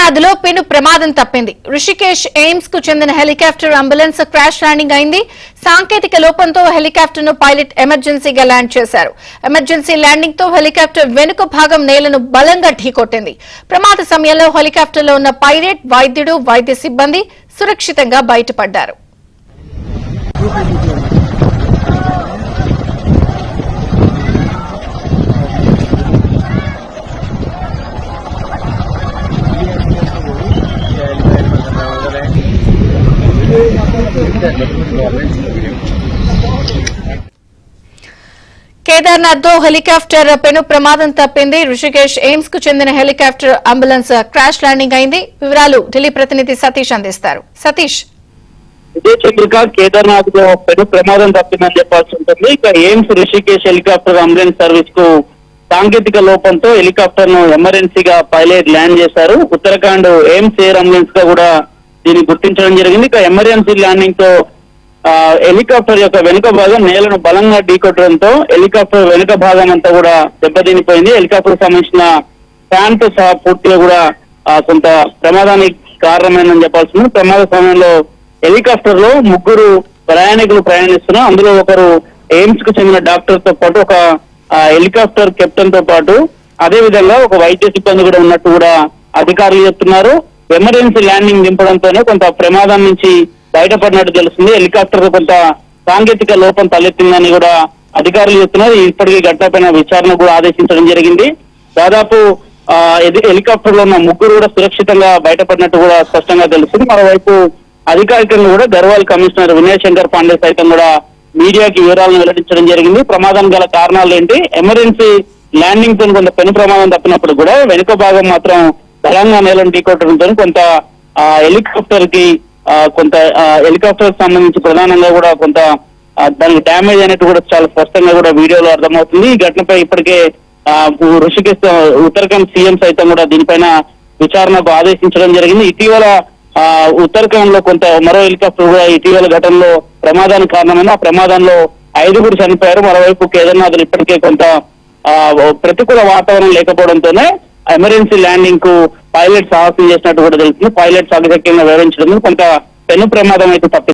కేదార్నాథ్లో పెను ప్రమాదం తప్పింది. రిషికేశ్ ఎయిమ్స్ కు చెందిన హెలికాప్టర్ అంబులెన్స్ క్రాష్ ల్యాండింగ్ అయింది. సాంకేతిక లోపంతో హెలికాప్టర్ ను పైలట్ ఎమర్జెన్సీగా ల్యాండ్ చేశారు. ఎమర్జెన్సీ ల్యాండింగ్ తో హెలికాప్టర్ వెనుక భాగం నేలను బలంగా ఢీకొట్టింది. ప్రమాద సమయంలో హెలికాప్టర్ లో ఉన్న పైలట్, వైద్యుడు, వైద్య సిబ్బంది సురక్షితంగా బయటపడ్డారు. కేదార్నాథ్ లో హెలికాప్టర్ పెను ప్రమాదం తప్పింది. రిషికేశ్ ఎయిమ్స్ కు చెందిన హెలికాప్టర్ అంబులెన్స్ క్రాష్ ల్యాండింగ్ అయింది. వివరాలు ఢిల్లీ ప్రతినిధి సతీష్ అందిస్తారు. సతీష్, ఇదే చంద్రిక, కేదార్నాథ్ లో పెను ప్రమాదం తప్పిందని చెప్పాల్సి ఉంటుంది. ఇక AIIMS Rishikesh helicopter ambulance service కు సాంకేతిక లోపంతో హెలికాప్టర్ ను ఎమర్జెన్సీగా పైలట్ ల్యాండ్ చేశారు. ఉత్తరాఖండ్ ఎయిమ్స్ ఎయిర్ అంబులెన్స్ గా కూడా దీన్ని గుర్తించడం జరిగింది. ఇక ఎమర్జెన్సీ ల్యాండింగ్ తో హెలికాప్టర్ యొక్క వెనుక భాగం నేలను బలంగా ఢీకొట్టడంతో హెలికాప్టర్ వెనుక భాగం అంతా కూడా దెబ్బతినిపోయింది. హెలికాప్టర్ సంబంధించిన ఫ్యాన్ తో సహా పూర్తిగా కూడా కొంత ప్రమాదానికి కారణమైందని చెప్పాల్సింది. ప్రమాద సమయంలో హెలికాప్టర్ లో ముగ్గురు ప్రయాణికులు ప్రయాణిస్తున్నారు. అందులో ఒకరు ఎయిమ్స్ కు చెందిన డాక్టర్ తో పాటు ఒక హెలికాప్టర్ కెప్టెన్ తో పాటు అదే విధంగా ఒక వైద్య సిబ్బంది కూడా ఉన్నట్టు కూడా అధికారులు చెప్తున్నారు. ఎమర్జెన్సీ ల్యాండింగ్ దింపడంతోనే కొంత ప్రమాదం నుంచి బయటపడినట్టు తెలుస్తుంది. హెలికాప్టర్ కొంత సాంకేతిక లోపం తలెత్తిందని కూడా అధికారులు చెప్తున్నారు. ఇప్పటికీ ఘటనపైన విచారణ కూడా ఆదేశించడం జరిగింది. దాదాపు హెలికాప్టర్ లో ఉన్న ముగ్గురు కూడా సురక్షితంగా బయటపడినట్టు కూడా స్పష్టంగా తెలుస్తుంది. మరోవైపు అధికారికంగా కూడా గర్వాల్ కమిషనర్ వినయ్ శంకర్ పాండే సైతం కూడా మీడియాకి వివరాలను వెల్లడించడం జరిగింది. ప్రమాదం గల కారణాలు ఏంటి, ఎమర్జెన్సీ ల్యాండింగ్ తో కొంత పెను ప్రమాదం తప్పినప్పుడు కూడా వెనుక భాగం మాత్రం బలంగా నేలను ఢీకొట్టడంతో కొంత హెలికాప్టర్ కి కొంత హెలికాప్టర్ సంబంధించి ప్రధానంగా కూడా కొంత దానికి డ్యామేజ్ అయినట్టు కూడా చాలా స్పష్టంగా కూడా వీడియోలో అర్థమవుతుంది. ఈ ఘటనపై ఇప్పటికే ఋషికేశ్ ఉత్తరాఖండ్ సీఎం సైతం కూడా దీనిపైన విచారణకు ఆదేశించడం జరిగింది. ఇటీవల ఉత్తరాఖండ్ లో కొంత మరో హెలికాప్టర్ కూడా ఇటీవల ఘటనలో ప్రమాదానికి కారణమైన ఆ ప్రమాదంలో 5 చనిపోయారు. మరోవైపు కేదార్నాథ్ ఇప్పటికే కొంత ప్రతికూల వాతావరణం లేకపోవడంతోనే ఎమర్జెన్సీ ల్యాండింగ్ కు పైలట్ సాహసం చేసినట్టు కూడా తెలుస్తుంది. పైలట్ సాగసక్యంగా వివరించడం కొంత పెను ప్రమాదం అయితే తప్పింది.